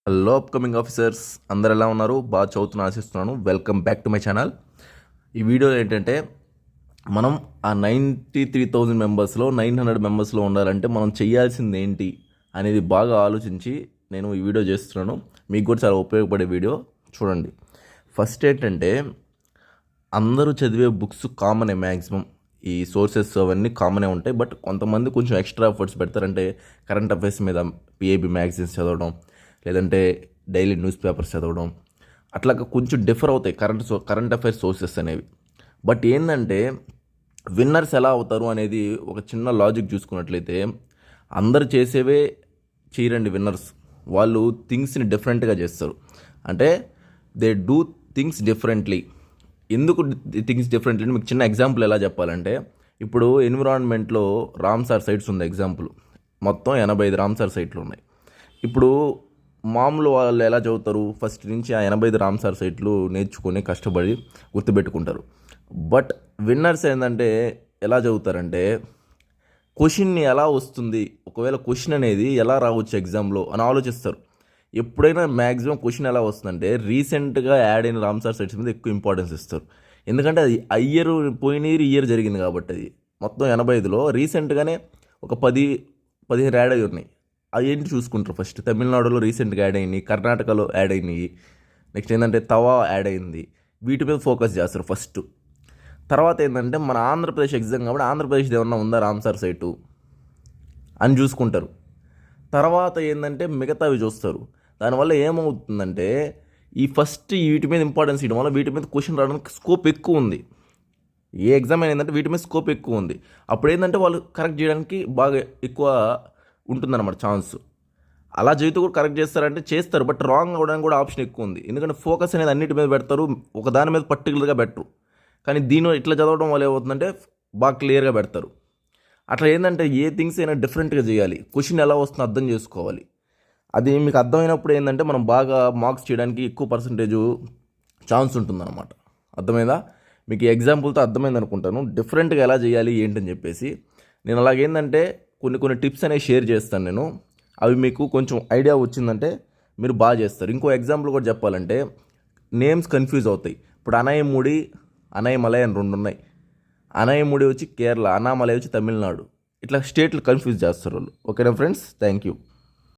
Hello upcoming officers అందరు ఎలా ఉన్నారు? బాగా చదువుతున్నా ఆశిస్తున్నాను. Welcome back to my channel. ఈ వీడియోలో ఏంటంటే మనం ఆ 93,000 మెంబర్స్లో 900 మెంబర్స్లో ఉండాలంటే మనం చేయాల్సింది ఏంటి అనేది బాగా ఆలోచించి నేను ఈ వీడియో చేస్తున్నాను. మీకు కూడా చాలా ఉపయోగపడే వీడియో, చూడండి. ఫస్ట్ ఏంటంటే అందరూ చదివే బుక్స్ కామనే, మ్యాక్సిమం ఈ సోర్సెస్ అవన్నీ కామనే ఉంటాయి. బట్ కొంతమంది కొంచెం ఎక్స్ట్రా ఎఫర్ట్స్ పెడతారంటే కరెంట్ అఫైర్స్ మీద పిఏబి మ్యాగజైన్స్ చదవడం, లేదంటే డైలీ న్యూస్ పేపర్స్ చదవడం, అట్లా కొంచెం డిఫర్ అవుతాయి కరెంట్ అఫైర్స్ సోర్సెస్ అనేవి. బట్ ఏంటంటే విన్నర్స్ ఎలా అవుతారు అనేది ఒక చిన్న లాజిక్ చూసుకున్నట్లయితే అందరు చేసేవే చేయరండి విన్నర్స్. వాళ్ళు థింగ్స్ని డిఫరెంట్గా చేస్తారు. అంటే దే డూ థింగ్స్ డిఫరెంట్లీ. ఎందుకు థింగ్స్ డిఫరెంట్లీ మీకు చిన్న ఎగ్జాంపుల్ ఎలా చెప్పాలంటే, ఇప్పుడు ఎన్విరాన్మెంట్లో రామ్సార్ సైట్స్ ఉంది ఎగ్జాంపుల్. మొత్తం 85 రామ్సార్ సైట్లు ఉన్నాయి. ఇప్పుడు మామూలు వాళ్ళు ఎలా చదువుతారు? ఫస్ట్ నుంచి ఆ 85 రామ్సార్ సైట్లు నేర్చుకొని కష్టపడి గుర్తుపెట్టుకుంటారు. బట్ విన్నర్స్ ఏంటంటే ఎలా చదువుతారంటే క్వశ్చన్ని ఎలా వస్తుంది, ఒకవేళ క్వశ్చన్ అనేది ఎలా రావచ్చు ఎగ్జామ్లో అని ఆలోచిస్తారు. ఎప్పుడైనా మ్యాక్సిమం క్వశ్చన్ ఎలా వస్తుందంటే రీసెంట్గా యాడ్ అయిన రామ్సార్ సైట్స్ మీద ఎక్కువ ఇంపార్టెన్స్ ఇస్తారు. ఎందుకంటే అది పోయిన ఇయర్ జరిగింది కాబట్టి. అది మొత్తం 85లో రీసెంట్గానే ఒక 10-15 యాడ్ అయి ఉన్నాయి. అవి ఏంటి చూసుకుంటారు. ఫస్ట్ తమిళనాడులో రీసెంట్గా యాడ్ అయినాయి, కర్ణాటకలో యాడ్ అయినాయి, నెక్స్ట్ ఏంటంటే తవా యాడ్ అయింది. వీటి మీద ఫోకస్ చేస్తారు ఫస్ట్. తర్వాత ఏంటంటే మన ఆంధ్రప్రదేశ్ ఎగ్జామ్ కాబట్టి ఆంధ్రప్రదేశ్ ఏమన్నా ఉందా రామ్సార్ సైటు అని చూసుకుంటారు. తర్వాత ఏంటంటే మిగతావి చూస్తారు. దానివల్ల ఏమవుతుందంటే ఈ ఫస్ట్ వీటి మీద ఇంపార్టెన్స్ ఇవ్వడం వల్ల వీటి మీద క్వశ్చన్ రావడానికి స్కోప్ ఎక్కువ ఉంది. ఏ ఎగ్జామ్ ఏంటంటే వీటి మీద స్కోప్ ఎక్కువ ఉంది. అప్పుడు ఏంటంటే వాళ్ళు కరెక్ట్ చేయడానికి బాగా ఎక్కువ ఉంటుందన్నమాట ఛాన్స్. అలా చదివితే కూడా కరెక్ట్ చేస్తారంటే చేస్తారు, బట్ రాంగ్ అవ్వడానికి కూడా ఆప్షన్ ఎక్కువ ఉంది. ఎందుకంటే ఫోకస్ అనేది అన్నిటి మీద పెడతారు, ఒక దాని మీద పర్టికులర్గా పెట్టరు. కానీ దీని ఇట్లా చదవడం వల్ల ఏమవుతుందంటే బాగా క్లియర్గా పెడతారు. అట్లా ఏంటంటే ఏ థింగ్స్ అయినా డిఫరెంట్గా చేయాలి, క్వశ్చన్ ఎలా వస్తుందో అర్థం చేసుకోవాలి. అది మీకు అర్థమైనప్పుడు ఏంటంటే మనం బాగా మార్క్స్ చేయడానికి ఎక్కువ పర్సంటేజ్ ఛాన్స్ ఉంటుందన్నమాట. అర్థమైందా? మీకు ఎగ్జాంపుల్తో అర్థమైంది అనుకుంటాను డిఫరెంట్గా ఎలా చేయాలి ఏంటని చెప్పేసి. నేను అలాగేంటంటే కొన్ని టిప్స్ అనేవి షేర్ చేస్తాను నేను. అవి మీకు కొంచెం ఐడియా వచ్చిందంటే మీరు బాగా చేస్తారు. ఇంకో ఎగ్జాంపుల్ కూడా చెప్పాలంటే నేమ్స్ కన్ఫ్యూజ్ అవుతాయి. ఇప్పుడు అనయముడి, అనయమలై అని 2 ఉన్నాయి. అనయముడి వచ్చి కేరళ, అన్నామలై వచ్చి తమిళనాడు. ఇట్లా స్టేట్లు కన్ఫ్యూజ్ చేస్తారు వాళ్ళు. ఓకేనా ఫ్రెండ్స్? Thank you.